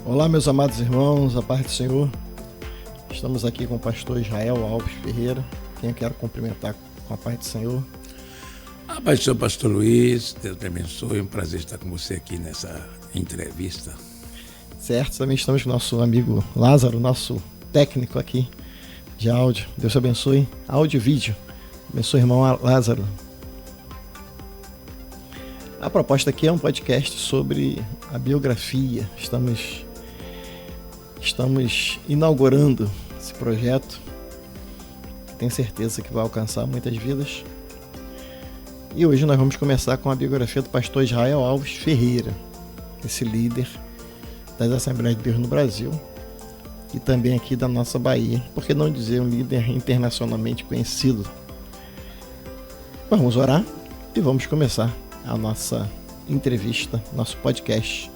Olá, meus amados irmãos, a paz do Senhor. Estamos aqui com o pastor Israel Alves Ferreira, quem eu quero cumprimentar com a paz do Senhor. A paz do Senhor, pastor Luiz, Deus te abençoe, é um prazer estar com você aqui nessa entrevista. Certo, também estamos com o nosso amigo Lázaro, nosso técnico aqui de áudio. Deus te abençoe, áudio e vídeo. Abençoe, irmão Lázaro. A proposta aqui é um podcast sobre a biografia. Estamos inaugurando esse projeto. Tenho certeza que vai alcançar muitas vidas. E hoje nós vamos começar com a biografia do pastor Israel Alves Ferreira, esse líder das Assembleias de Deus no Brasil e também aqui da nossa Bahia. Por que não dizer um líder internacionalmente conhecido? Vamos orar e vamos começar a nossa entrevista, nosso podcast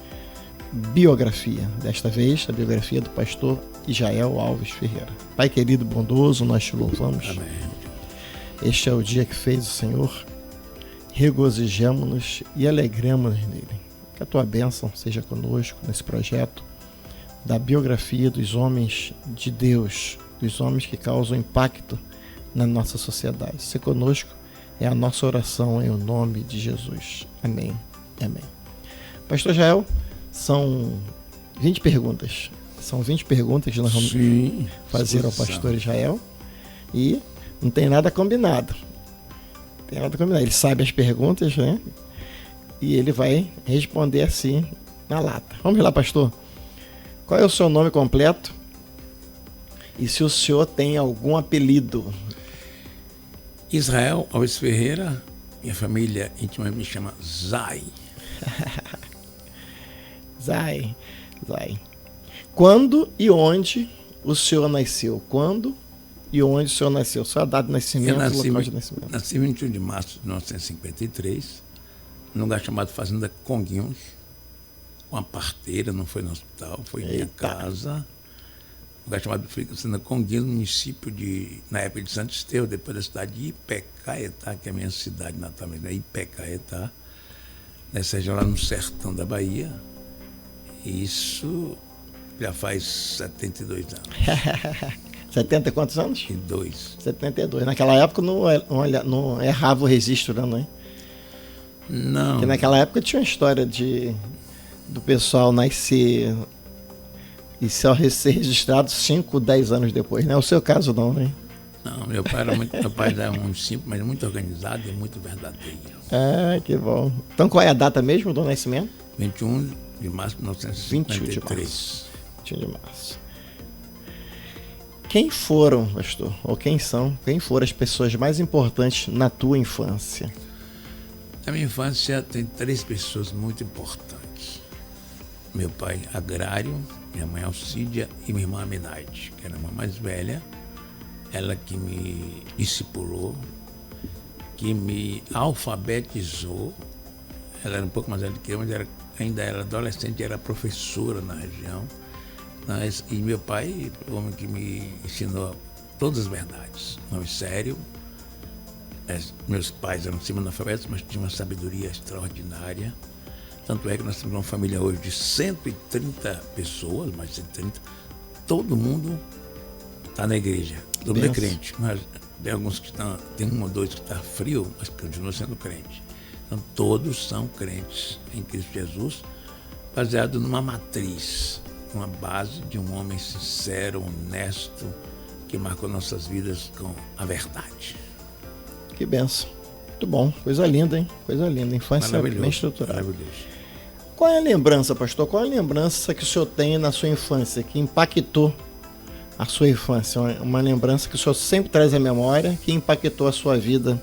Biografia. Desta vez, a biografia do pastor Israel Alves Ferreira. Pai querido, bondoso, nós te louvamos. Amém. Este é o dia que fez o Senhor. Regozijemo-nos e alegremos-nos nele. Que a tua bênção seja conosco nesse projeto da biografia dos homens de Deus, dos homens que causam impacto na nossa sociedade. Se conosco é a nossa oração em o nome de Jesus. Amém. Amém. Pastor Israel, são 20 perguntas. São 20 perguntas que nós vamos fazer ao pastor Israel. E não tem nada combinado. Ele sabe as perguntas, né? E ele vai responder assim, na lata. Vamos lá, pastor. Qual é o seu nome completo? E se o senhor tem algum apelido? Israel Alves Ferreira, minha família íntima me chama Zay. Zay. Quando e onde o senhor nasceu? Quando e onde o senhor nasceu? Sua data de nascimento e local de nascimento. Nasci em 21 de março de 1953, num lugar chamado Fazenda Conguinhos, com uma parteira, não foi no hospital, foi em minha casa. Um lugar chamado Fazenda Conguinhos, município na época de Santo Estevão, depois da cidade de Ipecaetá, que é a minha cidade natal, né? Ipecaetá, nessa região lá no sertão da Bahia. Isso já faz 72 anos. 70 e quantos anos? 72. 72. Naquela época não errava o registro, não é? Não. Porque naquela época tinha uma história do pessoal nascer e só ser registrado 5, 10 anos depois, não é o seu caso não, né? Não, meu pai era muito simples, mas muito organizado e muito verdadeiro. Ah, que bom. Então qual é a data mesmo do nascimento? 21 de março de 1953. 21 de março. Quem foram, pastor, ou quem foram as pessoas mais importantes na tua infância? Na minha infância tem 3 pessoas muito importantes. Meu pai, Agrário, minha mãe, Alcídia, e minha irmã, Amenaide, que era a irmã mais velha. Ela que me discipulou, que me alfabetizou. Ela era um pouco mais velha do que eu, mas ainda era adolescente, era professora na região. E meu pai, o homem que me ensinou todas as verdades. Nome sério. Meus pais eram semi-analfabetos, mas tinham uma sabedoria extraordinária. Tanto é que nós temos uma família hoje de 130 pessoas, mais de 130. Todo mundo está na igreja. Todo mundo é crente. Mas tem alguns que estão, tem 1 ou 2 que estão frio, mas continuam sendo crente. Então todos são crentes em Cristo Jesus, baseado numa matriz, uma base de um homem sincero, honesto, que marcou nossas vidas com a verdade. Que benção. Muito bom. Coisa linda, hein? Coisa linda. Infância bem estruturada. Maravilhoso. Qual é a lembrança, pastor? Qual é a lembrança que o senhor tem na sua infância, que impactou a sua infância? Uma lembrança que o senhor sempre traz à memória, que impactou a sua vida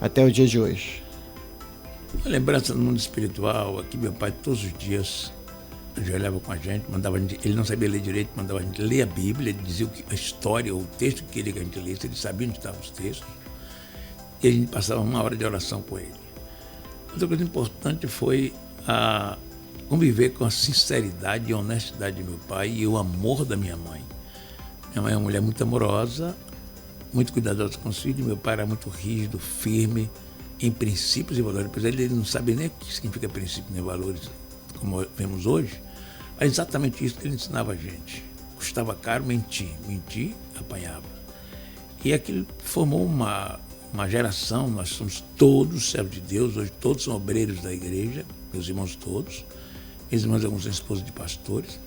até o dia de hoje? Uma lembrança do mundo espiritual, aqui meu pai todos os dias ajoelhava com a gente, mandava a gente, ele não sabia ler direito, mandava a gente ler a Bíblia, ele dizia a história, o texto que queria que a gente lesse, ele sabia onde estavam os textos, e a gente passava 1 hora de oração com ele. Outra coisa importante foi conviver com a sinceridade e a honestidade de meu pai e o amor da minha mãe. Minha mãe é uma mulher muito amorosa, muito cuidadosa com os filhos, meu pai era muito rígido, firme, em princípios e valores. Pois ele não sabe nem o que significa princípios nem valores, como vemos hoje, Era exatamente isso que ele ensinava a gente. Custava caro mentir, apanhava. E aquilo formou uma geração, nós somos todos servos de Deus, hoje todos são obreiros da igreja, meus irmãos todos, minhas irmãs alguns são esposas de pastores,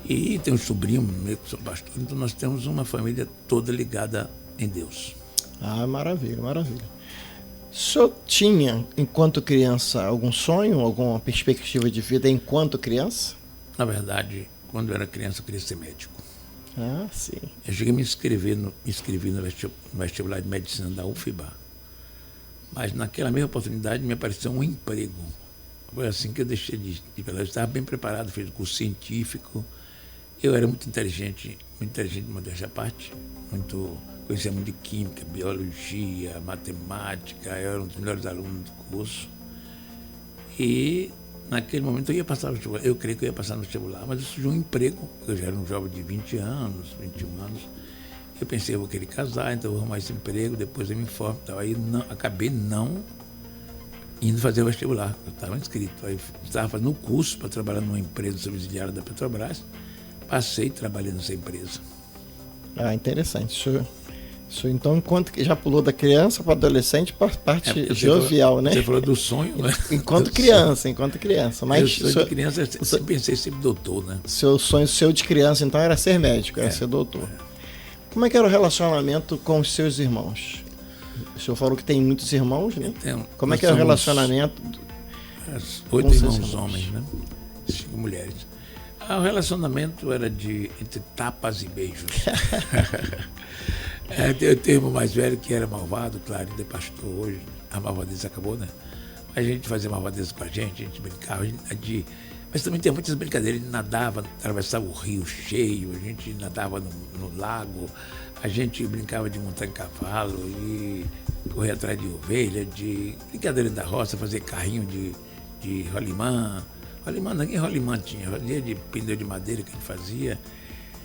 e tem um sobrinho meu que são pastores, então nós temos uma família toda ligada em Deus. Ah, maravilha, maravilha. O senhor tinha, enquanto criança, algum sonho, alguma perspectiva de vida enquanto criança? Na verdade, quando eu era criança, eu queria ser médico. Ah, sim. Eu cheguei a me inscrevi no vestibular de medicina da UFBA. Mas naquela mesma oportunidade me apareceu um emprego. Foi assim que eu deixei de eu estava bem preparado, fiz curso científico. Eu era muito inteligente, modéstia à parte, conhecia muito de química, biologia, matemática, eu era um dos melhores alunos do curso. E naquele momento eu creio que eu ia passar no vestibular, mas surgiu um emprego, eu já era um jovem de 20 anos, 21 anos. Eu pensei, eu vou querer casar, então eu vou arrumar esse emprego, depois eu me informo. Então, aí acabei não indo fazer o vestibular, eu estava inscrito. Aí estava fazendo um curso para trabalhar numa empresa subsidiária da Petrobras, passei trabalhando nessa empresa. Ah, interessante. Isso então, enquanto que já pulou da criança para adolescente, para a parte jovial, né? Você falou do sonho, né? Enquanto criança. Mas eu sonho de criança, eu sempre pensei ser doutor, né? Seu sonho de criança, então, era ser médico, era ser doutor. Como é que era o relacionamento com os seus irmãos? O senhor falou que tem muitos irmãos, né? Como é que era o relacionamento? 8 irmãos homens, né? 5 mulheres. O relacionamento era entre tapas e beijos. Eu tenho um irmão mais velho que era malvado, claro, ainda é pastor hoje. A malvadeza acabou, né? A gente fazia malvadeza com a gente brincava. Mas também tem muitas brincadeiras. A gente nadava, atravessava o rio cheio, a gente nadava no lago, a gente brincava de montar em cavalo e correr atrás de ovelha, de brincadeira da roça, fazer carrinho de rolimã. Rolimã, ninguém rolimã tinha, de pneu de madeira que a gente fazia.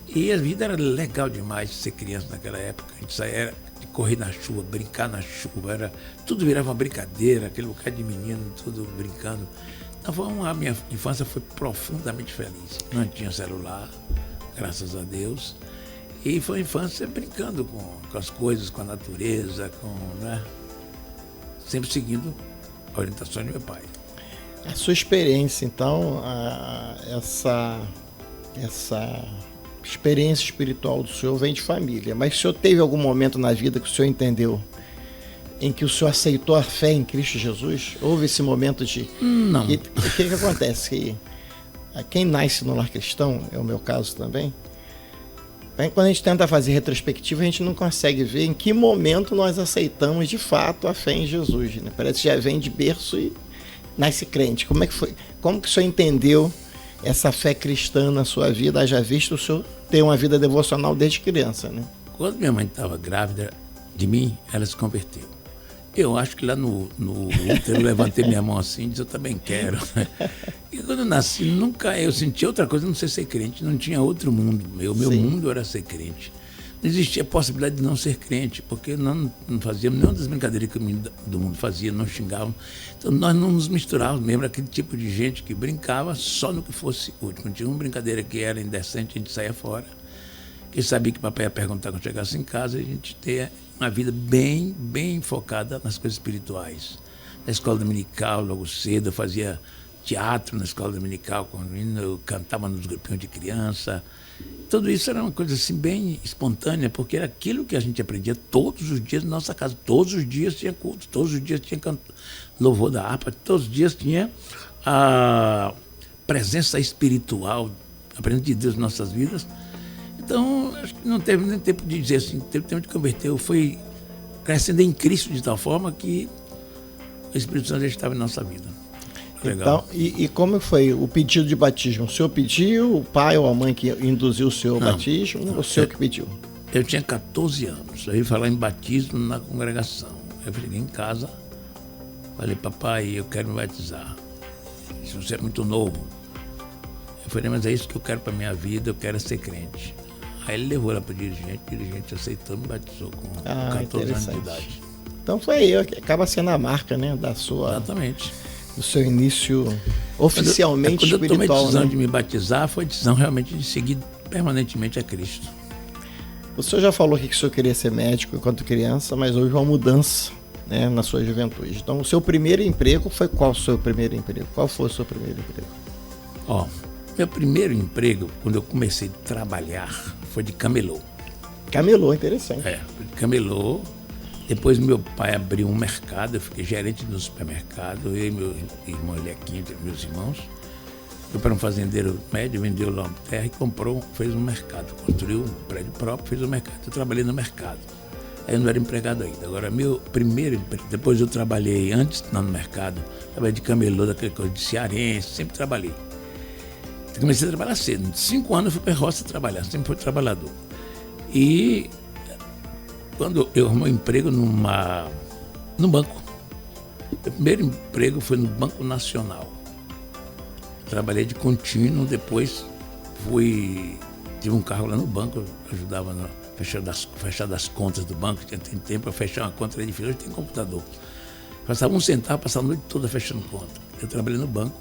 E a vida era legal demais ser criança naquela época. A gente saía de correr na chuva, brincar na chuva, tudo virava uma brincadeira, aquele bocado de menino, tudo brincando. Então a minha infância foi profundamente feliz. Não tinha celular, graças a Deus. E foi uma infância brincando com as coisas, com a natureza, né? Sempre seguindo a orientação de meu pai. A sua experiência, então, essa experiência espiritual do senhor vem de família, mas o senhor teve algum momento na vida que o senhor entendeu em que o senhor aceitou a fé em Cristo Jesus? Houve esse momento de... Não. O que acontece? Quem nasce no lar cristão, é o meu caso também, quando a gente tenta fazer retrospectiva, a gente não consegue ver em que momento nós aceitamos de fato a fé em Jesus, né? Parece que já vem de berço e nasce crente. Como é que foi? Como que o senhor entendeu essa fé cristã na sua vida? Haja visto o senhor ter uma vida devocional desde criança, né? Quando minha mãe estava grávida de mim, ela se converteu. Eu acho que lá no útero eu levantei minha mão assim e disse, eu também quero. E quando eu nasci, nunca eu senti outra coisa, não sei ser crente, não tinha outro mundo. Meu mundo era ser crente. Não existia a possibilidade de não ser crente, porque nós não fazíamos nenhuma das brincadeiras que o menino do mundo fazia, não xingavam. Então nós não nos misturávamos, mesmo aquele tipo de gente que brincava só no que fosse útil. Quando tinha uma brincadeira que era indecente, a gente saía fora. Porque sabia que o papai ia perguntar quando chegasse em casa, a gente ter uma vida bem focada nas coisas espirituais. Na escola dominical, logo cedo, eu fazia teatro na escola dominical, eu cantava nos grupinhos de criança. Tudo isso era uma coisa assim bem espontânea, porque era aquilo que a gente aprendia todos os dias na nossa casa. Todos os dias tinha culto, todos os dias tinha louvor da harpa, todos os dias tinha a presença espiritual, a presença de Deus em nossas vidas. Então, acho que não teve nem tempo de dizer assim, teve tempo de converter. Eu fui crescendo em Cristo de tal forma que o Espírito Santo já estava em nossa vida. Legal. Então, e como foi o pedido de batismo? O senhor pediu, o pai ou a mãe que induziu o seu batismo, ou o senhor que pediu? Eu tinha 14 anos, eu ia falar em batismo na congregação. Eu cheguei em casa, falei, papai, eu quero me batizar. Se você é muito novo. Eu falei, mas é isso que eu quero para minha vida, eu quero ser crente. Aí ele levou lá para o dirigente aceitou, me batizou com 14 anos de idade. Então foi aí, acaba sendo a marca, né, da sua... Exatamente. do seu início oficialmente quando espiritual. Eu tomei a decisão, né? de me batizar, foi a decisão realmente de seguir permanentemente a Cristo. O senhor já falou que o senhor queria ser médico enquanto criança, mas houve uma mudança, né, na sua juventude. Então, o seu primeiro emprego foi qual o seu primeiro emprego? Qual foi o seu primeiro emprego? Meu primeiro emprego, quando eu comecei a trabalhar, foi de camelô. Camelô, interessante. De camelô. Depois meu pai abriu um mercado, eu fiquei gerente do supermercado, eu e meu irmão Elequim, meus irmãos. Foi para um fazendeiro médio, vendeu lá uma terra e comprou, fez um mercado, construiu um prédio próprio, fez um mercado. Eu trabalhei no mercado. Aí eu não era empregado ainda. Agora, meu primeiro emprego, depois eu trabalhei antes, não no mercado, trabalhei de camelô, daquele coisa de cearense, sempre trabalhei. Comecei a trabalhar cedo. 5 anos eu fui para a roça trabalhar, sempre fui trabalhador. E quando eu arrumei um emprego no banco. Meu primeiro emprego foi no Banco Nacional. Trabalhei de contínuo, depois tive um carro lá no banco, ajudava na fechar das contas do banco, tem tempo para fechar uma conta, era difícil, hoje tem computador. Passava um centavo, passava a noite toda fechando conta. Eu trabalhei no banco.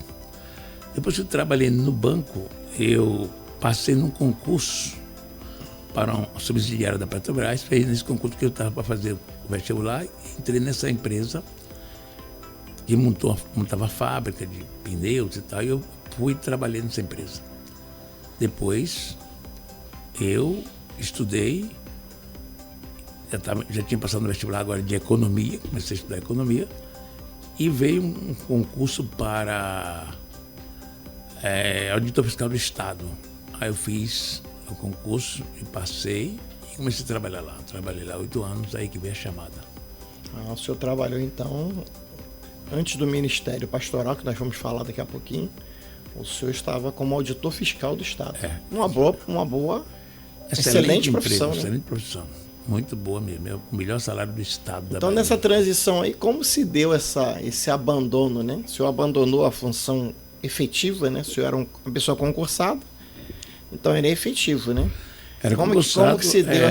Depois que eu trabalhei no banco, eu passei num concurso para um subsidiário da Petrobras, fez nesse concurso que eu estava para fazer o vestibular, entrei nessa empresa que montava fábrica de pneus e tal, e eu fui e trabalhei nessa empresa. Depois, eu estudei, já tinha passado no vestibular agora de economia, comecei a estudar economia, e veio um concurso para auditor fiscal do Estado. Aí eu fiz o concurso e passei e comecei a trabalhar lá. Trabalhei lá 8 anos, aí que veio a chamada. O senhor trabalhou então, antes do Ministério Pastoral, que nós vamos falar daqui a pouquinho, o senhor estava como auditor fiscal do Estado. Uma boa, excelente profissão. Emprego, excelente profissão. Muito boa mesmo. É o melhor salário do Estado da Então, Bahia. nessa transição aí, como se deu esse abandono, né? O senhor abandonou a função efetiva, né? O senhor era uma pessoa concursada, então ele é efetivo, né? Era como que se deu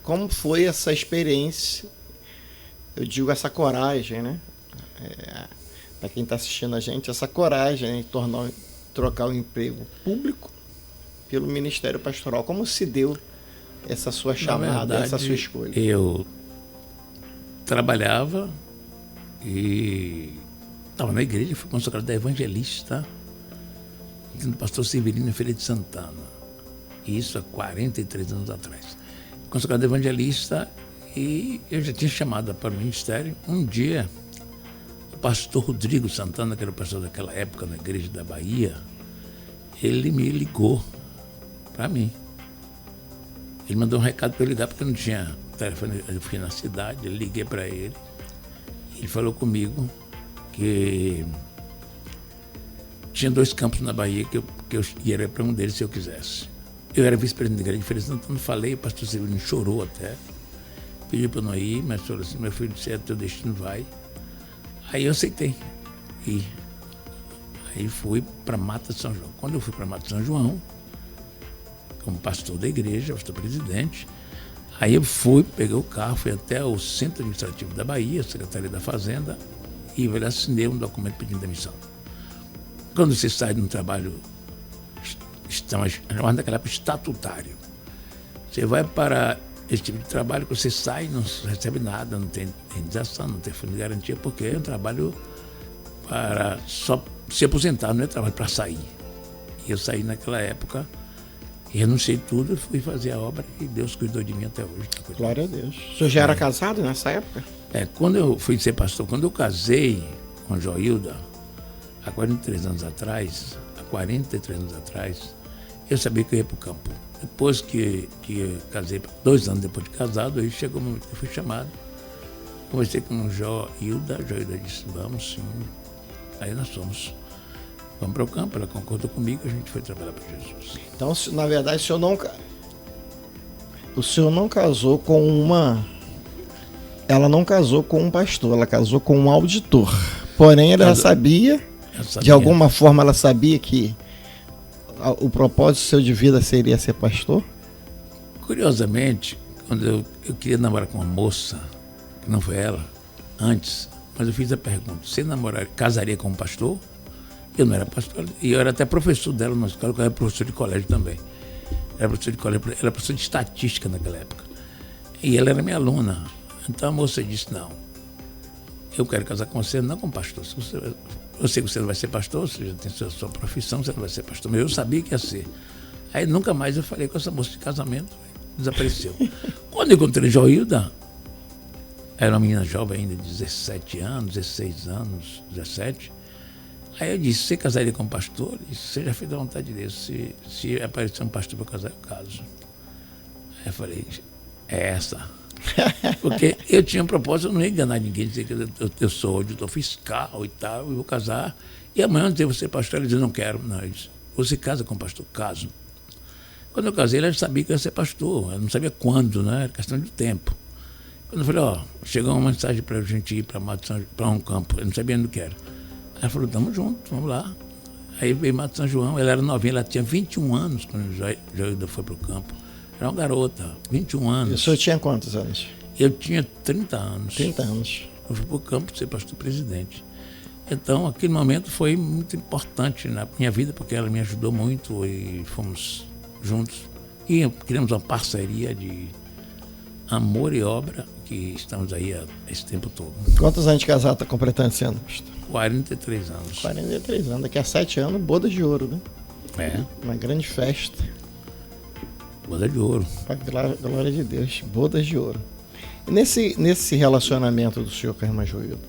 como foi essa experiência? Eu digo essa coragem, né? Para quem está assistindo a gente, essa coragem, né, de trocar o emprego público pelo Ministério Pastoral. Como se deu essa sua chamada, essa sua escolha? Eu trabalhava e estava na igreja, fui consagrado da Evangelista, do pastor Severino em Feira de Santana. Isso há 43 anos atrás. Consagrado Evangelista, e eu já tinha chamado para o ministério. Um dia, o pastor Rodrigo Santana, que era o pastor daquela época na igreja da Bahia, ele me ligou para mim. Ele mandou um recado para eu ligar, porque eu não tinha telefone, eu fui na cidade, eu liguei para ele. Ele falou comigo que tinha 2 campos na Bahia que eu ia para um deles se eu quisesse. Eu era vice-presidente da igreja de Feira de Santana, falei, o pastor Severino chorou até, pediu para eu não ir, mas falou assim: meu filho, se é teu destino, vai. Aí eu aceitei. E aí fui para Mata de São João. Quando eu fui para Mata de São João, como pastor da igreja, pastor presidente, aí eu peguei o carro, fui até o Centro Administrativo da Bahia, Secretaria da Fazenda, e eu assinei um documento pedindo demissão. Quando você sai de um trabalho, chamado naquela época estatutário, você vai para esse tipo de trabalho que você sai, não recebe nada, não tem indenização, não tem fundo de garantia, porque é um trabalho para só se aposentar, não é trabalho para sair. E eu saí naquela época, e renunciei tudo, fui fazer a obra e Deus cuidou de mim até hoje. Glória a Deus. O senhor já era casado nessa época? Quando eu fui ser pastor, quando eu casei com a Joilda, há 43 anos atrás, eu sabia que eu ia para o campo. Depois que eu casei, 2 anos depois de casado, aí chegou o momento que eu fui chamado. Conversei com a Joilda disse: vamos sim. Aí nós fomos. Vamos para o campo, ela concordou comigo, a gente foi trabalhar para Jesus. Então, na verdade, o senhor não casou com uma... Ela não casou com um pastor, ela casou com um auditor. Porém, ela sabia, de alguma forma, ela sabia que o propósito seu de vida seria ser pastor? Curiosamente, quando eu queria namorar com uma moça, que não foi ela, antes, mas eu fiz a pergunta: você casaria com um pastor? Eu não era pastor, e eu era até professor dela na escola, eu era professor de colégio também. Era professor de colégio, era professor de estatística naquela época. E ela era minha aluna. Então a moça disse: não, eu quero casar com você, não com pastor. Eu sei que você não vai ser pastor, você já tem sua profissão, você não vai ser pastor, mas eu sabia que ia ser. Aí nunca mais eu falei com essa moça de casamento, desapareceu. Quando eu encontrei Joilda, era uma menina jovem ainda, 17 anos, 16 anos, 17. Aí eu disse: você casaria com um pastor? Ele disse: você já fez a vontade de Deus. Se aparecer um pastor para casar, eu caso. Aí eu falei: é essa. Porque eu tinha um propósito, eu não ia enganar ninguém, dizer que eu sou auditor fiscal e tal, eu vou casar. E amanhã, antes de você pastor, ele disse: não quero. Não, eu disse: você casa com o pastor? Caso. Quando eu casei, ele já sabia que eu ia ser pastor. Eu não sabia quando, né? Era questão de tempo. Quando eu falei: chegou uma mensagem para a gente ir para um campo. Eu não sabia onde que era. Aí ela falou: estamos juntos, vamos lá. Aí veio Mato São João, ela era novinha, ela tinha 21 anos quando Joilda foi para o campo. Era uma garota, 21 anos. E o senhor tinha quantos anos? Eu tinha 30 anos. 30 anos. Eu fui para o campo ser pastor presidente. Então, aquele momento foi muito importante na minha vida, porque ela me ajudou muito e fomos juntos. E criamos uma parceria de amor e obra, que estamos aí esse tempo todo. Quantos anos de casado está completando esse ano, pastor? 43 anos. 43 anos. Daqui a 7 anos, boda de ouro, né? É. Uma grande festa. Boda de ouro. Para a glória de Deus. Bodas de ouro. E nesse relacionamento do senhor com a irmã Joilda,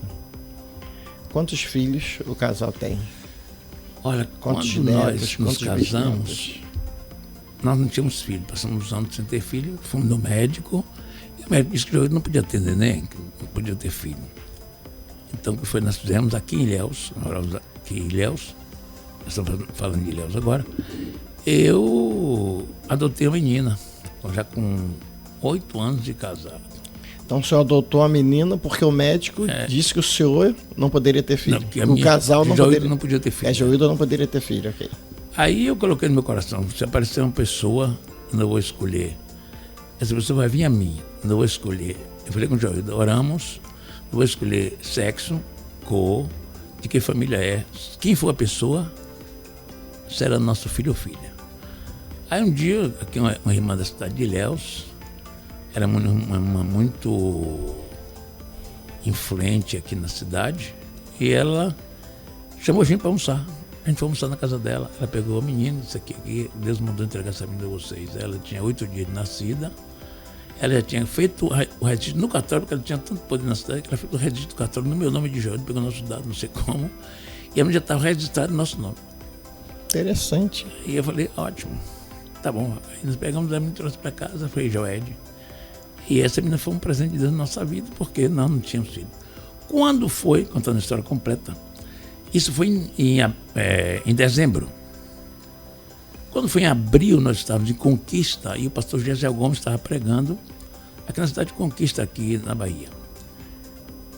quantos filhos o casal tem? Olha, quantos quando netos, nós nos casamos, nós não tínhamos filho. Passamos uns anos sem ter filho, fomos no médico. E o médico disse que Joilda não podia ter neném, que não podia ter filho. Então, o que foi nós fizemos aqui em Ilhéus, nós moramos aqui em Ilhéus, nós estamos falando de Ilhéus agora, eu adotei uma menina, já com 8 anos de casado. Então o senhor adotou a menina porque o médico disse que o senhor não poderia ter filho. Não, o casal não podia ter filho. Joilda não poderia ter filho, ok. Aí eu coloquei no meu coração: se aparecer uma pessoa, eu não vou escolher. Essa pessoa vai vir a mim, não vou escolher. Eu falei com o Joilda: oramos, não vou escolher sexo, cor, de que família é. Quem for a pessoa, será nosso filho ou filha. Aí um dia, aqui uma irmã da cidade de Ilhéus, era uma muito influente aqui na cidade, e ela chamou a gente para almoçar. A gente foi almoçar na casa dela. Ela pegou a menina e disse: aqui, Deus mandou entregar essa menina a vocês. Ela tinha 8 dias de nascida. Ela já tinha feito o registro no cartório, porque ela tinha tanto poder na cidade, que ela fez o registro do cartório no meu nome de Joilda, pegou nosso dado, não sei como, e a menina já estava registrada no nosso nome. Interessante. E eu falei: ótimo, tá bom. Aí nós pegamos a menina e trouxe para casa, foi Joed. E essa menina foi um presente de Deus na nossa vida, porque nós não tínhamos filho. Quando foi, contando a história completa, isso foi em dezembro. Quando foi em abril, nós estávamos em Conquista, e o pastor Gesiel Gomes estava pregando aqui na cidade de Conquista, aqui na Bahia.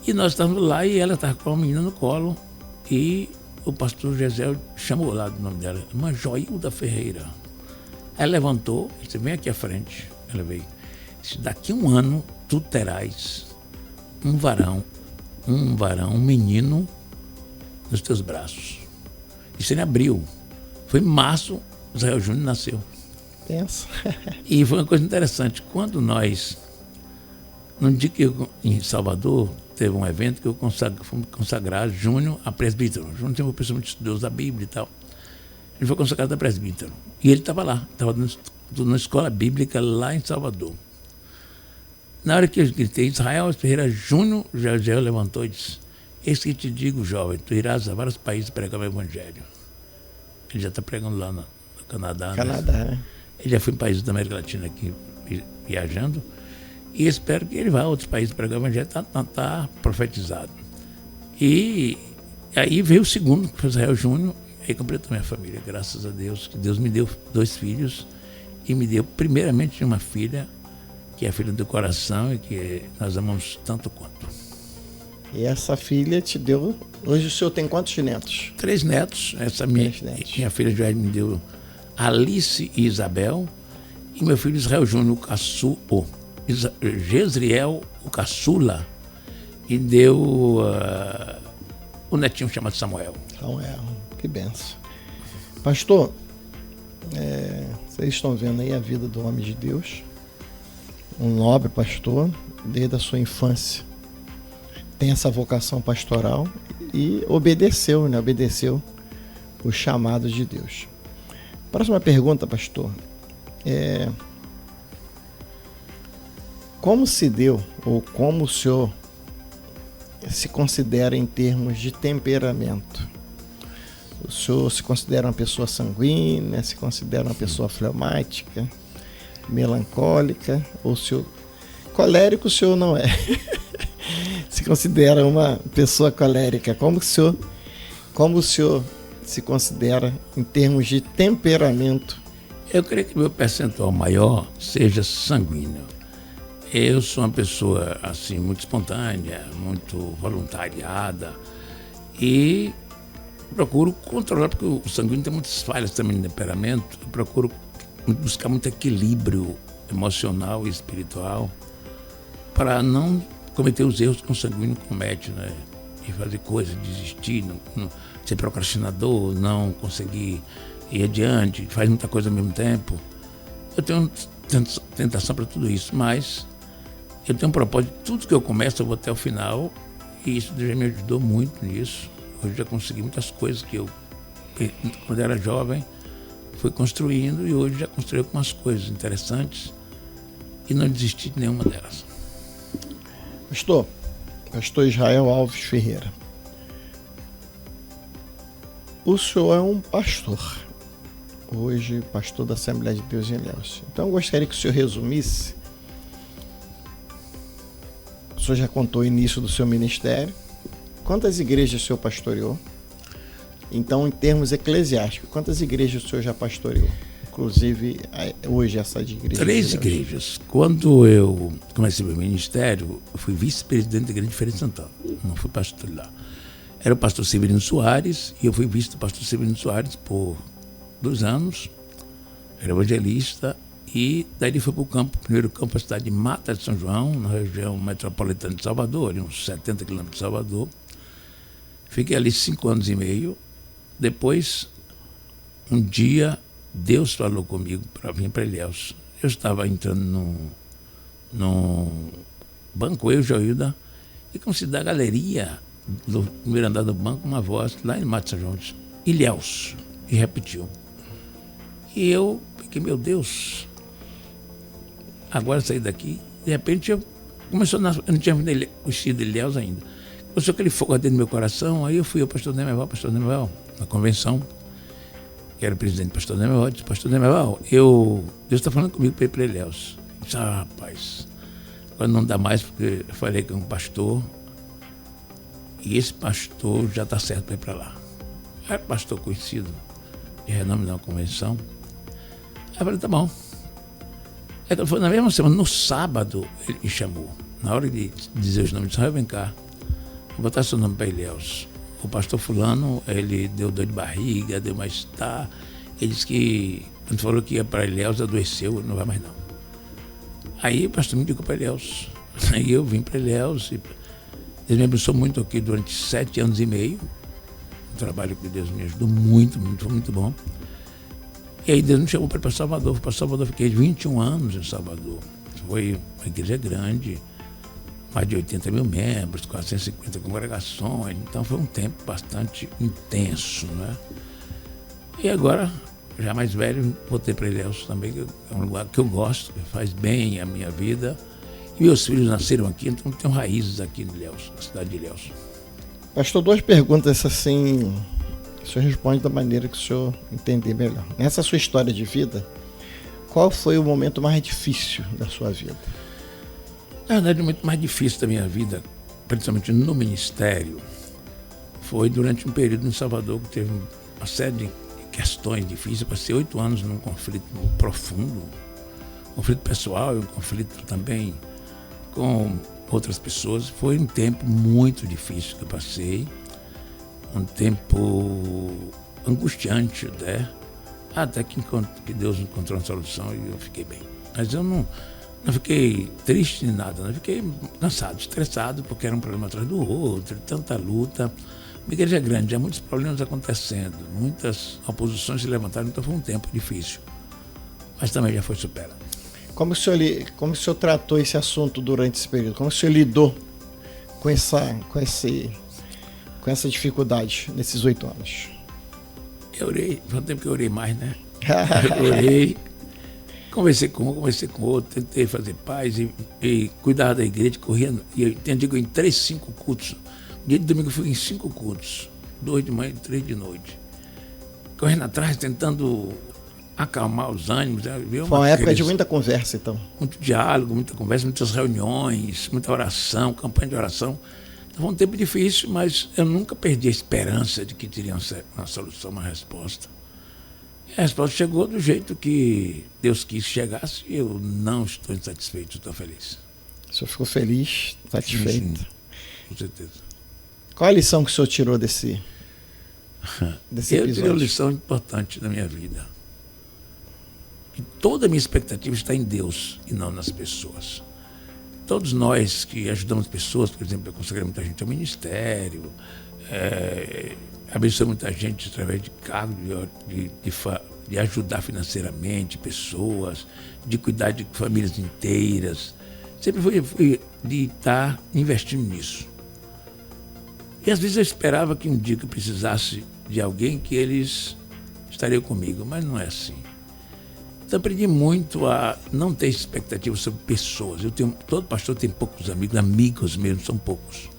E nós estávamos lá, e ela estava com a menina no colo, e o pastor Gesiel chamou lá do nome dela, irmã Joilda Ferreira. Ela levantou e disse: vem aqui à frente. Ela veio. Disse: daqui um ano tu terás um varão, um menino nos teus braços. Isso em abril. Foi em março, Israel Júnior nasceu. Pensa. E foi uma coisa interessante. Quando nós, num dia que em Salvador, teve um evento que eu fui consagrar Júnior a presbítero. Júnior tem uma pessoa muito estudiosa da Bíblia e tal. Ele foi consagrado a presbítero. E ele estava lá, estava na escola bíblica lá em Salvador. Na hora que eu gritei: Israel Ferreira Júnior, Gesiel levantou e disse: eis que te digo, jovem, tu irás a vários países pregar o evangelho. Ele já está pregando lá no Canadá. Né? Ele já foi em países da América Latina aqui viajando. E espero que ele vá a outros países pregar o evangelho. Está profetizado. E aí veio o segundo, que foi Israel Júnior, e aí completou minha família. Graças a Deus, que Deus me deu 2 filhos e me deu primeiramente uma filha, que é a filha do coração e que nós amamos tanto quanto. E essa filha te deu... Hoje o senhor tem quantos netos? 3 netos. Minha filha Joel me deu Alice e Isabel. E meu filho Israel Júnior, Jezriel, o caçula. e deu o netinho chamado Samuel. Samuel, que benção. Pastor, vocês estão vendo aí a vida do homem de Deus, um nobre pastor, desde a sua infância. Tem essa vocação pastoral e obedeceu o chamado de Deus. Próxima pergunta, pastor. Como se deu, ou como o senhor se considera em termos de temperamento? O senhor se considera uma pessoa sanguínea, se considera uma pessoa fleumática, melancólica, ou o senhor... Colérico o senhor não é. Se considera uma pessoa colérica. Como o senhor se considera em termos de temperamento? Eu creio que meu percentual maior seja sanguíneo. Eu sou uma pessoa assim muito espontânea, muito voluntariada e procuro controlar, porque o sanguíneo tem muitas falhas também no temperamento. Eu procuro buscar muito equilíbrio emocional e espiritual para não cometer os erros que um sanguíneo comete, né? E fazer coisas, desistir, não ser procrastinador, não conseguir ir adiante, faz muita coisa ao mesmo tempo. Eu tenho tentação para tudo isso, mas eu tenho um propósito, tudo que eu começo eu vou até o final, e isso já me ajudou muito nisso. Hoje já consegui muitas coisas que eu, quando era jovem, fui construindo, e hoje já construí algumas coisas interessantes e não desisti de nenhuma delas. Pastor Israel Alves Ferreira, o senhor é um pastor, hoje pastor da Assembleia de Deus em Ilhéus. Então eu gostaria que o senhor resumisse. O senhor já contou o início do seu ministério. Quantas igrejas o senhor pastoreou? Então, em termos eclesiásticos, quantas igrejas o senhor já pastoreou? Inclusive, hoje, essa de igreja. 3 igrejas. Quando eu comecei meu ministério, eu fui vice-presidente da Igreja de Feira de Santana. Não fui pastor lá. Era o pastor Severino Soares, e eu fui vice do pastor Severino Soares por 2 anos. Era evangelista. E daí ele foi para o campo, primeiro campo, a cidade de Mata de São João, na região metropolitana de Salvador, uns 70 quilômetros de Salvador. Fiquei ali 5 anos e meio. Depois, um dia, Deus falou comigo para vir para Ilhéus. Eu estava entrando num banco, eu e Joilda, e consegui da galeria do primeiro andar do banco uma voz lá em Mata de São João, Ilhéus, e repetiu. E eu fiquei, meu Deus... Agora saí daqui, de repente eu não tinha vestido de Ilhéus ainda. Começou aquele fogo dentro do meu coração, aí eu fui ao pastor Nemeval, na convenção, que era o presidente do pastor Nemeval, disse, pastor Nemeval, Deus está falando comigo para ir para Ilhéus. Eu disse, rapaz, agora não dá mais, porque eu falei com um pastor, e esse pastor já está certo para ir para lá. Era pastor conhecido, de renome na convenção. Aí eu falei, tá bom. Foi na mesma semana, no sábado, ele me chamou. Na hora de dizer os nomes, disse, vem cá, vou botar seu nome para Ilhéus. O pastor fulano, ele deu dor de barriga, deu mal-estar. Ele disse que, quando falou que ia para Ilhéus, adoeceu, não vai mais não. Aí o pastor me indicou para Ilhéus. Aí eu vim para Ilhéus. Deus me abençoou muito aqui durante 7 anos e meio. Um trabalho que Deus me ajudou muito, muito, muito bom. E aí Deus me chamou para ir para Salvador. Fui para Salvador, fiquei 21 anos em Salvador. Foi uma igreja grande, mais de 80 mil membros, 450 congregações. Então foi um tempo bastante intenso, né? E agora, já mais velho, voltei para Ilhéus também, que é um lugar que eu gosto, que faz bem a minha vida. E meus filhos nasceram aqui, então tenho raízes aqui em Ilhéus, na cidade de Ilhéus. Pastor, 2 perguntas assim... O senhor responde da maneira que o senhor entender melhor. Nessa sua história de vida, qual foi o momento mais difícil da sua vida? Na verdade, o momento mais difícil da minha vida, principalmente no ministério, foi durante um período em Salvador que teve uma série de questões difíceis. Eu passei 8 anos num conflito profundo, conflito pessoal e um conflito também com outras pessoas. Foi um tempo muito difícil que eu passei. Um tempo angustiante, né? Até que Deus encontrou uma solução e eu fiquei bem. Mas eu não não fiquei triste nem nada, não fiquei cansado, estressado, porque era um problema atrás do outro, tanta luta. Uma igreja grande, há muitos problemas acontecendo, muitas oposições se levantaram, então foi um tempo difícil. Mas também já foi superado. Como o senhor tratou esse assunto durante esse período? Como o senhor lidou com essa dificuldade nesses 8 anos? Eu orei, foi um tempo que eu orei mais, né? Eu orei, conversei com um, conversei com outro, tentei fazer paz e cuidar da igreja, corria, e eu digo em 3, 5 cultos. Dia de domingo eu fui em 5 cultos, 2 de manhã e 3 de noite. Correndo atrás, tentando acalmar os ânimos. Foi uma época de muita conversa, então. Muito diálogo, muita conversa, muitas reuniões, muita oração, campanha de oração. Então foi um tempo difícil, mas eu nunca perdi a esperança de que teria uma solução, uma resposta. E a resposta chegou do jeito que Deus quis que chegasse e eu não estou insatisfeito, estou feliz. O senhor ficou feliz, satisfeito? Sim, com certeza. Qual a lição que o senhor tirou desse episódio? Eu tirei uma lição importante da minha vida. Que toda a minha expectativa está em Deus e não nas pessoas. Todos nós que ajudamos pessoas, por exemplo, eu consagrei muita gente ao ministério, abençoei muita gente através de cargo, de ajudar financeiramente pessoas, de cuidar de famílias inteiras. Sempre fui de estar investindo nisso. E às vezes eu esperava que um dia que eu precisasse de alguém, que eles estariam comigo, mas não é assim. Então aprendi muito a não ter expectativa sobre pessoas. Todo pastor tem poucos amigos mesmo são poucos.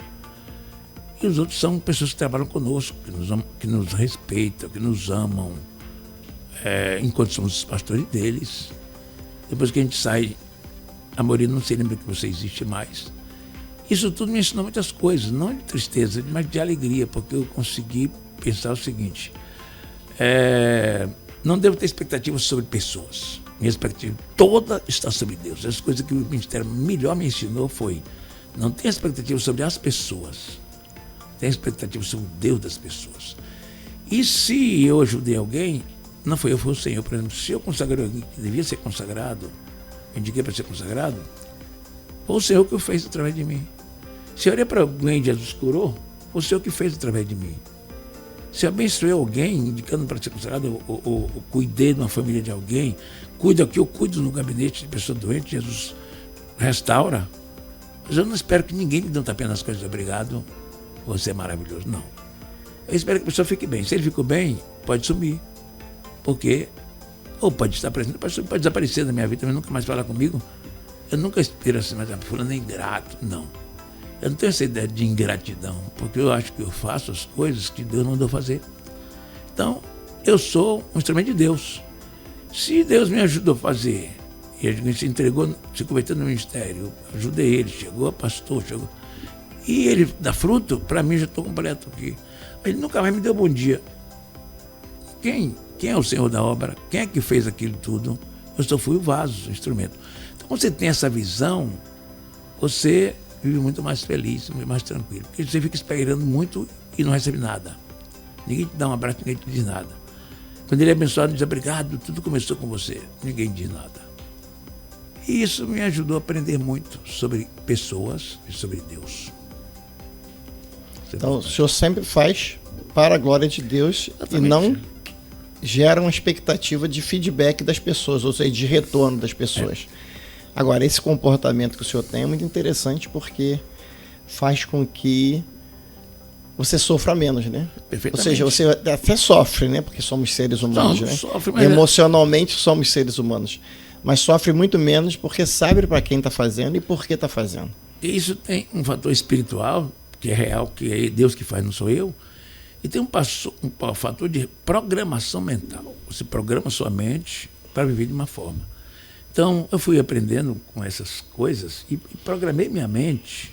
E os outros são pessoas que trabalham conosco, que nos respeitam, que nos amam, enquanto somos os pastores deles. Depois que a gente sai, a maioria não se lembra que você existe mais. Isso tudo me ensinou muitas coisas, não de tristeza, mas de alegria, porque eu consegui pensar o seguinte: não devo ter expectativas sobre pessoas. Minha expectativa toda está sobre Deus. As coisas que o ministério melhor me ensinou foi: não tenha expectativa sobre as pessoas, tenha expectativa sobre o Deus das pessoas. E se eu ajudei alguém, não foi eu, foi o Senhor. Por exemplo, se eu consagrei alguém que devia ser consagrado, indiquei para ser consagrado, foi o Senhor que o fez através de mim. Se eu orei para alguém e Jesus curou, foi o Senhor que fez através de mim. Se eu abençoei alguém, indicando para ser consagrado, ou cuidei de uma família de alguém, cuida que eu cuido no gabinete de pessoa doente, Jesus restaura. Mas eu não espero que ninguém me dê um tapinha nas coisas, obrigado, você é maravilhoso. Não. Eu espero que a pessoa fique bem. Se ele ficou bem, pode sumir. Porque, ou pode estar presente, pode desaparecer da minha vida, mas nunca mais falar comigo. Eu nunca espero assim, mas a fulano é ingrato. Não. Eu não tenho essa ideia de ingratidão, porque eu acho que eu faço as coisas que Deus mandou fazer. Então, eu sou um instrumento de Deus. Se Deus me ajudou a fazer, e ele se entregou, se converteu no ministério, eu ajudei ele, chegou a pastor, e ele dá fruto, para mim já estou completo aqui. Ele nunca mais me deu bom dia. Quem é o Senhor da obra? Quem é que fez aquilo tudo? Eu só fui o vaso, o instrumento. Então, quando você tem essa visão, você vive muito mais feliz, muito mais tranquilo. Porque você fica esperando muito e não recebe nada. Ninguém te dá um abraço, ninguém te diz nada. Quando ele é abençoado, diz obrigado, tudo começou com você. Ninguém diz nada. E isso me ajudou a aprender muito sobre pessoas e sobre Deus. Então, o senhor sempre faz para a glória de Deus. Exatamente. E não gera uma expectativa de feedback das pessoas, ou seja, de retorno das pessoas. Agora, esse comportamento que o senhor tem é muito interessante porque faz com que você sofra menos, né? Ou seja, você até sofre, né? Porque somos seres humanos, né? Sofre, mas emocionalmente somos seres humanos. Mas sofre muito menos porque sabe para quem está fazendo e por que está fazendo. E isso tem um fator espiritual, que é real, que é Deus que faz, não sou eu. E tem um fator de programação mental. Você programa sua mente para viver de uma forma. Então, eu fui aprendendo com essas coisas e programei minha mente.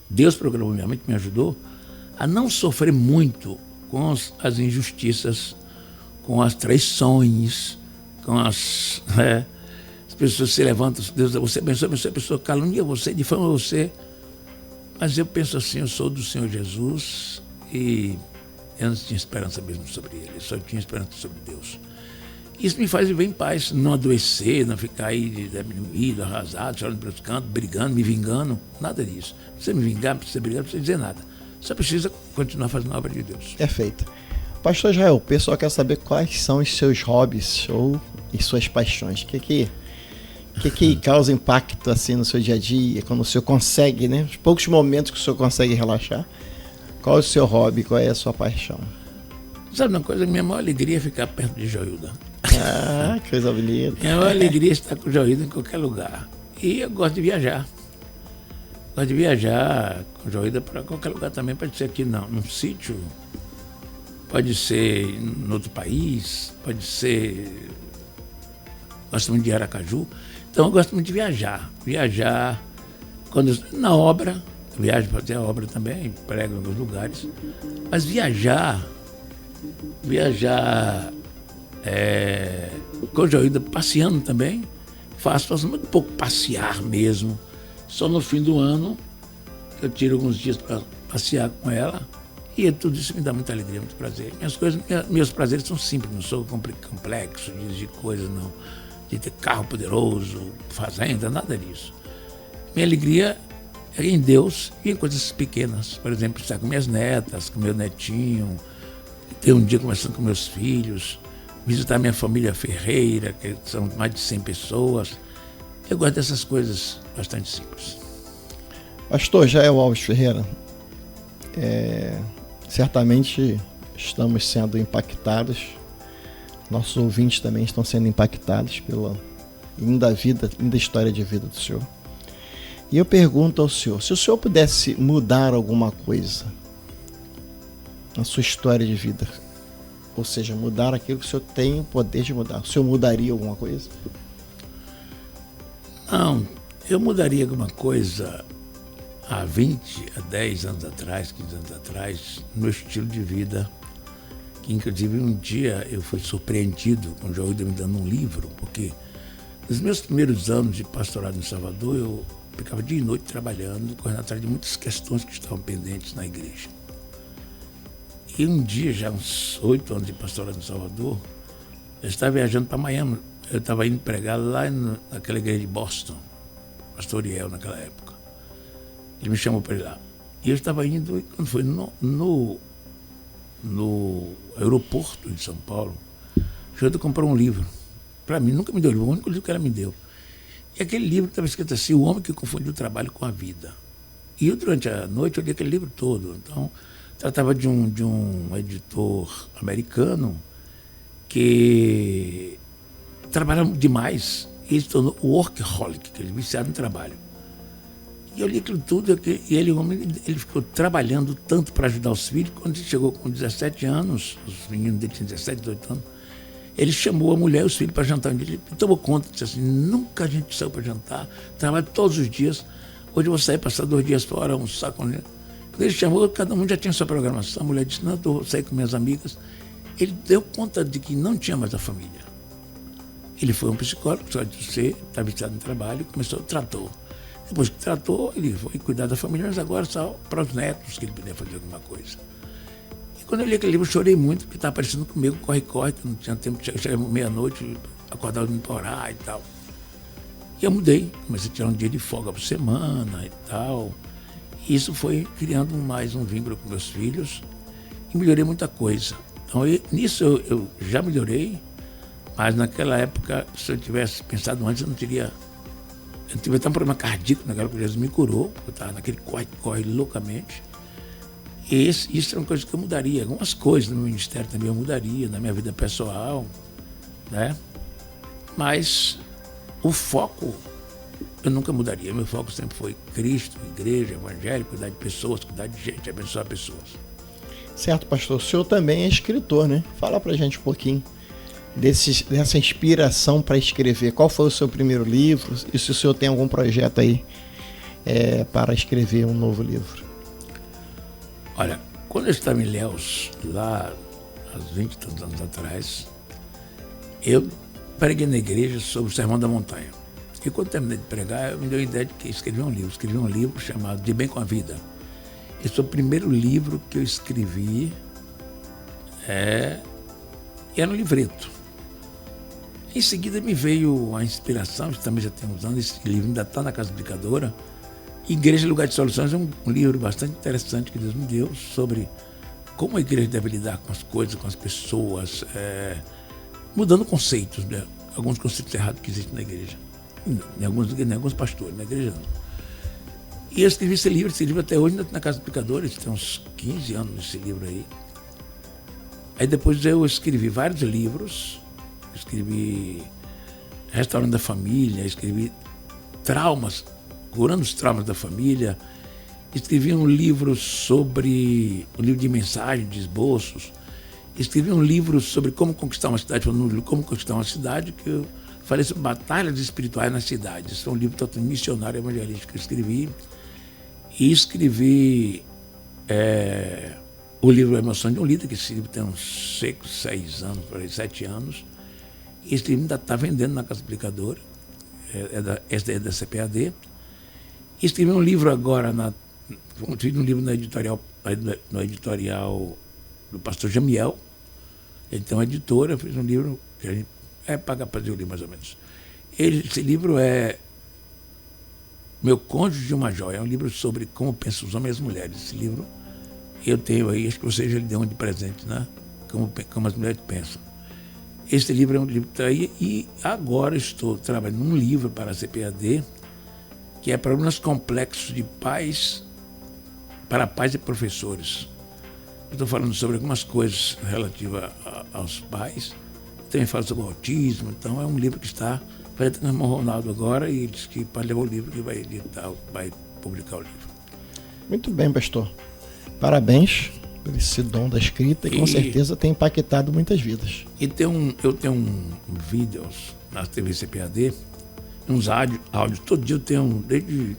Deus programou minha mente, me ajudou a não sofrer muito com as injustiças, com as traições, com as pessoas se levantam, Deus, você abençoa a pessoa, calunia você, difama você. Mas eu penso assim, eu sou do Senhor Jesus e eu não tinha esperança mesmo sobre ele, eu só tinha esperança sobre Deus. Isso me faz viver em paz, não adoecer, não ficar aí diminuído, arrasado, chorando pelos cantos, brigando, me vingando, nada disso. Não precisa me vingar, não precisa brigar, não precisa dizer nada. Só precisa continuar fazendo a obra de Deus. Perfeito. Pastor Israel, o pessoal quer saber quais são os seus hobbies e suas paixões. O que causa impacto assim no seu dia a dia, quando o senhor consegue, né? Os poucos momentos que o senhor consegue relaxar. Qual é o seu hobby, qual é a sua paixão? Sabe uma coisa, minha maior alegria é ficar perto de Joilda. Ah, que coisa bonita. Minha maior alegria é estar com Joilda em qualquer lugar. E eu gosto de viajar. Gosto de viajar com Joilda para qualquer lugar também. Pode ser aqui num sítio, pode ser em outro país, pode ser... Gosto muito de Aracaju. Então eu gosto muito de viajar. Viajar na obra, viajo para fazer a obra também, prego em alguns lugares. Mas viajar com Joilda, passeando também, faço muito pouco passear mesmo. Só no fim do ano eu tiro alguns dias para passear com ela e tudo isso me dá muita alegria, muito prazer. Meus prazeres são simples, não sou complexo de coisas, não. De ter carro poderoso, fazenda, nada disso. Minha alegria é em Deus e em coisas pequenas. Por exemplo, estar com minhas netas, com meu netinho, ter um dia conversando com meus filhos, visitar minha família Ferreira, que são mais de 100 pessoas. Eu gosto dessas coisas bastante simples. Pastor Jael Alves Ferreira, certamente estamos sendo impactados, nossos ouvintes também estão sendo impactados pela linda história de vida do senhor. E eu pergunto ao senhor, se o senhor pudesse mudar alguma coisa na sua história de vida, ou seja, mudar aquilo que o senhor tem o poder de mudar, o senhor mudaria alguma coisa? Não, eu mudaria alguma coisa há 10 anos atrás, 15 anos atrás, no estilo de vida, que inclusive um dia eu fui surpreendido com o Joilda me dando um livro, porque nos meus primeiros anos de pastorado em Salvador, eu ficava dia e noite trabalhando, correndo atrás de muitas questões que estavam pendentes na igreja. E um dia, já uns 8 anos de pastorado em Salvador, eu estava viajando para Miami. Eu estava indo pregar lá naquela igreja de Boston, pastor Uriel naquela época. Ele me chamou para ir lá. E eu estava indo, e quando foi no aeroporto de São Paulo, o Joilda comprou um livro. Para mim, nunca me deu livro, o único livro que ela me deu. E aquele livro estava escrito assim, O Homem que Confundiu o Trabalho com a Vida. E eu, durante a noite, eu li aquele livro todo. Então, tratava de um editor americano que trabalhava demais. E ele se tornou workaholic, que ele viciado em trabalho. E eu li aquilo tudo, e ele ficou trabalhando tanto para ajudar os filhos. Quando ele chegou com 17 anos, os meninos dele tinham 17, 18 anos, ele chamou a mulher e os filhos para jantar. Ele tomou conta, disse assim, nunca a gente saiu para jantar, trabalho todos os dias. Hoje eu vou sair, passar 2 dias fora, almoçar com ele. Quando ele chamou, cada um já tinha sua programação. A mulher disse, não, eu vou sair com minhas amigas. Ele deu conta de que não tinha mais a família. Ele foi um psicólogo, só de você, está viciado em trabalho, tratou. Depois que tratou, ele foi cuidar da família, mas agora só para os netos que ele podia fazer alguma coisa. E quando eu li aquele livro, eu chorei muito, porque estava parecendo comigo, corre-corre, que não tinha tempo, chegava meia-noite, acordava para orar e tal. E eu mudei, comecei a tirar um dia de folga por semana e tal. E isso foi criando mais um vínculo com meus filhos e melhorei muita coisa. Então, nisso eu já melhorei, mas naquela época, se eu tivesse pensado antes, eu não teria... Eu tive até um problema cardíaco naquela época, Jesus me curou, porque eu estava naquele corre loucamente. E isso é uma coisa que eu mudaria. Algumas coisas no meu ministério também eu mudaria, na minha vida pessoal, né? Mas o foco eu nunca mudaria. Meu foco sempre foi Cristo, igreja, evangelho, cuidar de pessoas, cuidar de gente, abençoar pessoas. Certo, pastor. O senhor também é escritor, né? Fala pra gente um pouquinho dessa inspiração para escrever. Qual foi o seu primeiro livro? E se o senhor tem algum projeto aí para escrever um novo livro? Olha, quando eu estava em Ilhéus, lá há 20 e tantos anos atrás, eu preguei na igreja sobre o Sermão da Montanha. E quando terminei de pregar, eu me dei a ideia de que escrevi um livro. Escrevi um livro chamado De Bem com a Vida. Esse foi o primeiro livro que eu escrevi, e era um livreto. Em seguida me veio a inspiração, que também já tem uns anos, esse livro ainda está na Casa Aplicadora. Igreja Lugar de Soluções é um livro bastante interessante que Deus me deu sobre como a igreja deve lidar com as coisas, com as pessoas, mudando conceitos, né? Alguns conceitos errados que existem na igreja. Em alguns pastores, na igreja não. E eu escrevi esse livro até hoje na Casa Aplicadora, tem uns 15 anos esse livro aí. Aí depois eu escrevi vários livros, escrevi Restaurando a Família, escrevi Traumas, Curando os Traumas da Família, escrevi um livro de mensagem, de esboços, escrevi um livro sobre como conquistar uma cidade, como conquistar uma cidade, que eu falei sobre batalhas espirituais nas cidades. Esse é um livro totalmente missionário evangelístico que eu escrevi. E escrevi o livro Emoção de um Líder, que esse livro tem uns 6 anos, 7 anos. E esse livro ainda está vendendo na Casa Aplicadora, esse daí é da CPAD. E escrevi um livro agora, fiz um livro no editorial do pastor Jamiel. Ele tem uma editora, fiz um livro que a gente paga para fazer o livro mais ou menos. Esse livro é Meu Cônjuge de uma Joia, é um livro sobre como pensam os homens e as mulheres. Esse livro eu tenho aí, acho que você já lhe deu um de presente, né? Como as mulheres pensam. Esse livro é um livro que está aí, e agora estou trabalhando num livro para a CPAD, que é Problemas Complexos de Pais, para Pais e Professores. Estou falando sobre algumas coisas relativas aos pais, também falo sobre o autismo, então é um livro que está fazendo com o irmão Ronaldo agora, e ele disse que pode levar o livro, que vai editar, vai publicar o livro. Muito bem, pastor. Parabéns por esse dom da escrita, e com certeza tem impactado muitas vidas. E eu tenho vídeos na TV CPAD, uns áudios, todo dia eu tenho, desde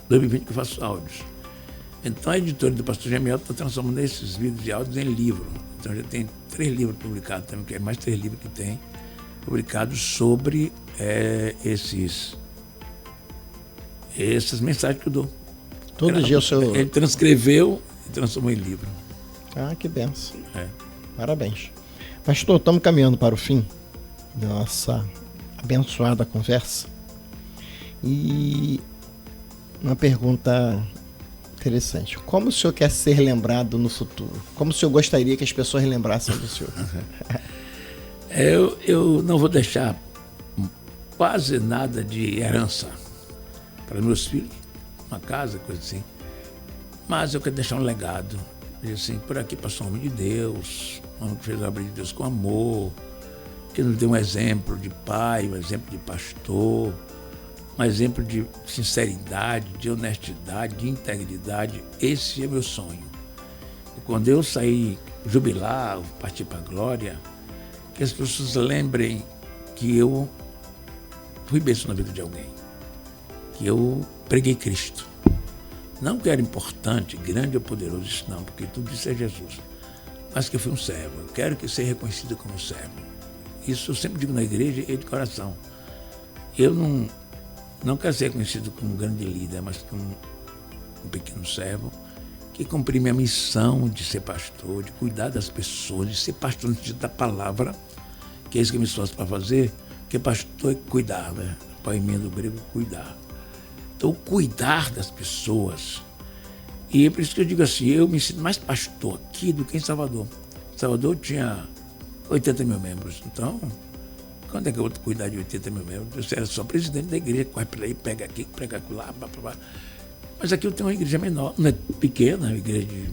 2020 que eu faço áudios. Então a editora do pastor Jamiel está transformando esses vídeos de áudios em livro. Então já tem 3 livros publicados também, que é mais 3 livros que tem publicados sobre essas mensagens que eu dou. Todo dia o seu... Ele transcreveu e transformou em livro. Ah, que benção. Parabéns. Pastor, estamos caminhando para o fim da nossa abençoada conversa. E uma pergunta interessante. Como o senhor quer ser lembrado no futuro? Como o senhor gostaria que as pessoas lembrassem do senhor? Eu não vou deixar quase nada de herança para meus filhos, uma casa, coisa assim. Mas eu quero deixar um legado. Assim, por aqui passou um homem de Deus, um homem que fez a obra de Deus com amor, que nos deu um exemplo de pai, um exemplo de pastor, um exemplo de sinceridade, de honestidade, de integridade. Esse é meu sonho. E quando eu sair, jubilar, partir para a glória, que as pessoas lembrem que eu fui bênção na vida de alguém, que eu preguei Cristo. Não que era importante, grande ou poderoso, isso não, porque tudo isso é Jesus. Mas que eu fui um servo. Eu quero que seja reconhecido como servo. Isso eu sempre digo na igreja e de coração. Eu não quero ser reconhecido como um grande líder, mas como um pequeno servo que cumpri minha missão de ser pastor, de cuidar das pessoas, de ser pastor no sentido da palavra, que é isso que eu me esforço para fazer, porque pastor é cuidar, né? A emenda do grego, cuidar. Então, cuidar das pessoas. E é por isso que eu digo assim, eu me sinto mais pastor aqui do que em Salvador. Em Salvador tinha 80 mil membros. Então, quando é que eu vou cuidar de 80 mil membros? Eu era só presidente da igreja, corre para aí, pega aqui, pega lá, blá, blá, blá. Mas aqui eu tenho uma igreja menor, não é pequena, é uma igreja de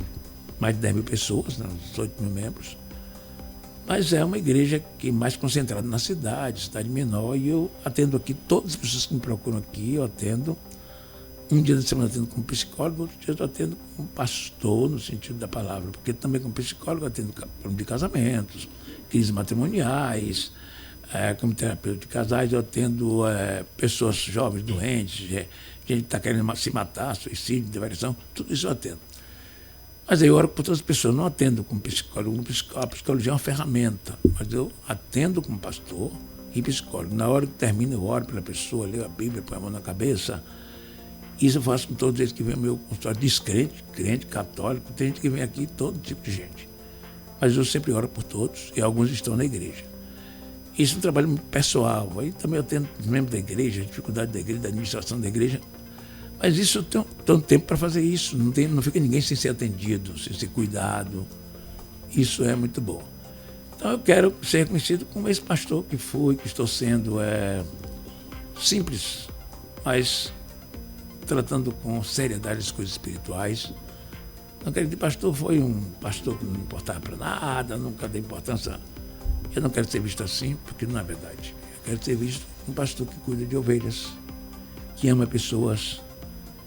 mais de 10 mil pessoas, né, uns 8 mil membros. Mas é uma igreja que é mais concentrada na cidade menor, e eu atendo aqui, todas as pessoas que me procuram aqui, eu atendo. Um dia da semana eu atendo como psicólogo, outro dia eu atendo como pastor, no sentido da palavra, porque também como psicólogo eu atendo problema de casamentos, crises matrimoniais, como terapeuta de casais, eu atendo pessoas jovens, doentes, gente que está querendo se matar, suicídio, diversão, tudo isso eu atendo. Mas aí eu oro por todas as pessoas, não atendo como psicólogo. A psicologia é uma ferramenta, mas eu atendo como pastor e psicólogo. Na hora que termina, eu oro pela pessoa, leio a Bíblia, põe a mão na cabeça. Isso eu faço com todos eles que vêm ao meu consultório, descrente, crente, católico, tem gente que vem aqui, todo tipo de gente. Mas eu sempre oro por todos, e alguns estão na igreja. Isso é um trabalho muito pessoal. Aí também eu tenho os membros da igreja, a dificuldade da igreja, da administração da igreja. Mas isso eu tenho tempo para fazer isso. Não fica ninguém sem ser atendido, sem ser cuidado. Isso é muito bom. Então eu quero ser reconhecido como esse pastor que fui, que estou sendo simples, mas tratando com seriedade as coisas espirituais. Não quero dizer que pastor foi um pastor que não importava para nada, nunca deu importância. Eu não quero ser visto assim, porque não é verdade. Eu quero ser visto um pastor que cuida de ovelhas, que ama pessoas,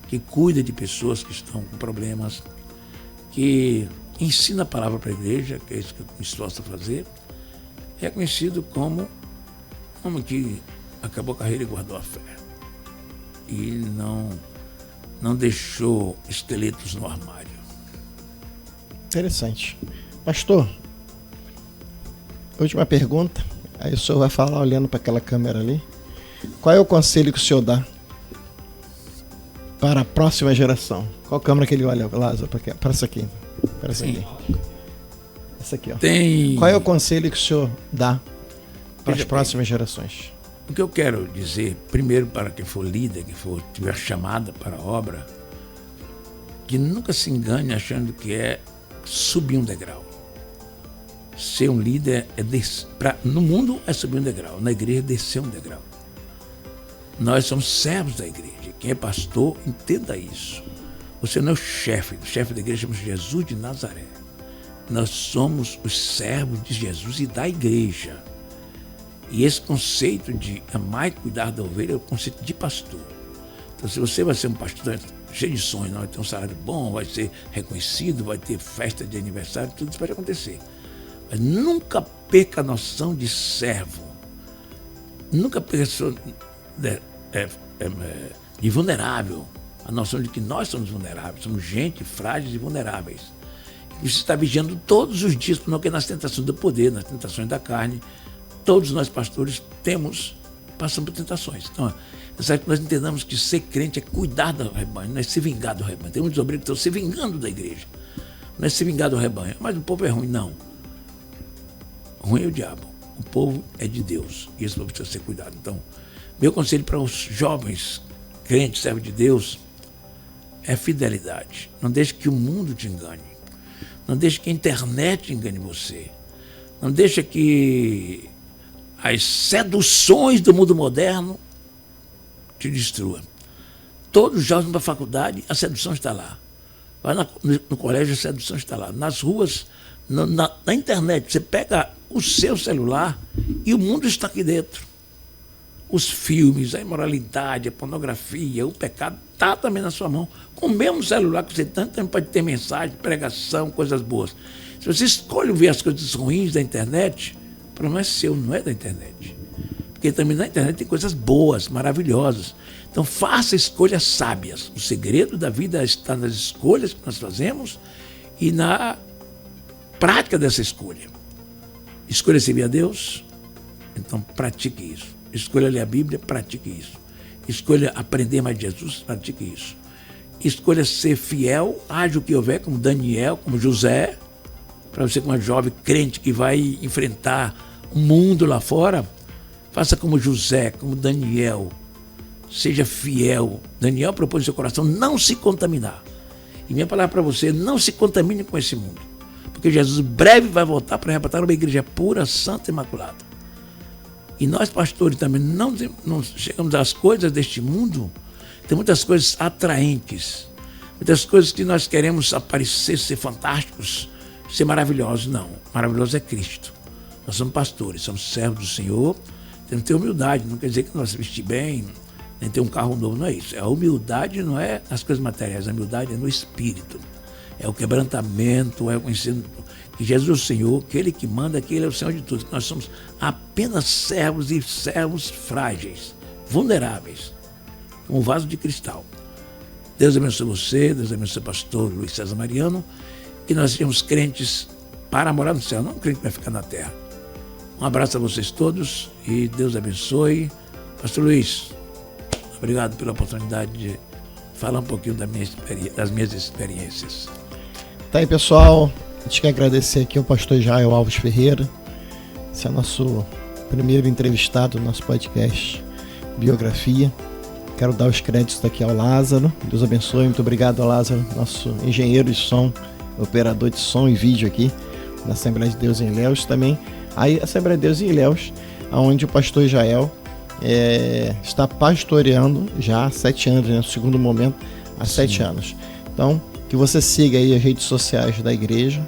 que cuida de pessoas que estão com problemas, que ensina a palavra para a igreja, que é isso que eu me esforço a fazer. É conhecido como um homem que acabou a carreira e guardou a fé. E não deixou esqueletos no armário. Interessante. Pastor, última pergunta. Aí o senhor vai falar olhando para aquela câmera ali. Qual é o conselho que o senhor dá para a próxima geração? Qual câmera que ele olha, Lázaro? Para essa aqui. Para essa aqui. Essa aqui, ó. Qual é o conselho que o senhor dá para as próximas gerações? O que eu quero dizer, primeiro, para quem for líder, quem for tiver chamada para a obra, que nunca se engane achando que é subir um degrau. Ser um líder no mundo é subir um degrau, na igreja é descer um degrau. Nós somos servos da igreja. Quem é pastor, entenda isso. Você não é o chefe da igreja chama-se Jesus de Nazaré. Nós somos os servos de Jesus e da igreja. E esse conceito de amar e cuidar da ovelha é o conceito de pastor. Então, se você vai ser um pastor cheio de sonhos, não vai ter um salário bom, vai ser reconhecido, vai ter festa de aniversário, tudo isso pode acontecer. Mas nunca perca a noção de servo. Nunca perca a noção de vulnerável. A noção de que nós somos vulneráveis, somos gente frágeis e vulneráveis. E você está vigiando todos os dias, para não cair nas tentações do poder, nas tentações da carne. Todos nós pastores passamos por tentações. Então, é necessário que nós entendamos que ser crente é cuidar do rebanho, não é se vingar do rebanho. Tem muitos obreiros que estão se vingando da igreja. Não é se vingar do rebanho. Mas o povo é ruim, não. Ruim é o diabo. O povo é de Deus. E esse povo precisa ser cuidado. Então, meu conselho para os jovens crentes, servos de Deus, é fidelidade. Não deixe que o mundo te engane. Não deixe que a internet engane você. Não deixe que as seduções do mundo moderno te destruam. Todos os jovens da faculdade, a sedução está lá. Vai no colégio, a sedução está lá. Nas ruas, na internet, você pega o seu celular e o mundo está aqui dentro. Os filmes, a imoralidade, a pornografia, o pecado está também na sua mão. Com o mesmo celular que você tem, também pode ter mensagem, pregação, coisas boas. Se você escolhe ver as coisas ruins da internet, o problema é seu, não é da internet. Porque também na internet tem coisas boas, maravilhosas. Então faça escolhas sábias. O segredo da vida está nas escolhas que nós fazemos e na prática dessa escolha. Escolha servir a Deus, então pratique isso. Escolha ler a Bíblia, pratique isso. Escolha aprender mais de Jesus, pratique isso. Escolha ser fiel, haja o que houver, como Daniel, como José, para você como uma jovem crente que vai enfrentar o mundo lá fora, faça como José, como Daniel, seja fiel. Daniel propôs no seu coração não se contaminar. E minha palavra para você, não se contamine com esse mundo, porque Jesus breve vai voltar para arrebatar uma igreja pura, santa e imaculada. E nós, pastores, também não chegamos às coisas deste mundo. Tem muitas coisas atraentes, muitas coisas que nós queremos aparecer, ser fantásticos, ser maravilhosos. Não, maravilhoso é Cristo. Nós somos pastores, somos servos do Senhor, temos que ter humildade. Não quer dizer que nós vestir bem, nem ter um carro novo, não é isso. A humildade não é nas coisas materiais, a humildade é no espírito. É o quebrantamento, é o conhecimento que Jesus é o Senhor, que Ele que manda, que Ele é o Senhor de tudo. Que nós somos apenas servos e servos frágeis, vulneráveis, como um vaso de cristal. Deus abençoe você, Deus abençoe o pastor Luiz César Mariano, que nós sejamos crentes para morar no céu, não um crente para ficar na terra. Um abraço a vocês todos e Deus abençoe. Pastor Luiz, obrigado pela oportunidade de falar um pouquinho das minhas experiências. Tá aí, pessoal. A gente quer agradecer aqui ao pastor Jael Alves Ferreira. Esse é nosso primeiro entrevistado do nosso podcast Biografia. Quero dar os créditos aqui ao Lázaro. Deus abençoe. Muito obrigado ao Lázaro, nosso engenheiro de som, operador de som e vídeo aqui na Assembleia de Deus em Ilhéus. Também a Assembleia de Deus em Ilhéus, onde o pastor Israel está pastoreando já há 7 anos, no segundo momento, há 7 anos. Então, que você siga aí as redes sociais da igreja,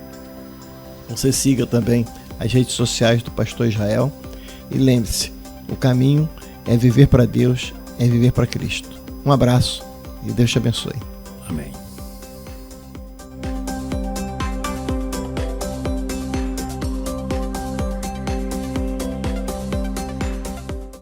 você siga também as redes sociais do pastor Israel, e lembre-se, o caminho é viver para Deus, é viver para Cristo. Um abraço e Deus te abençoe. Amém.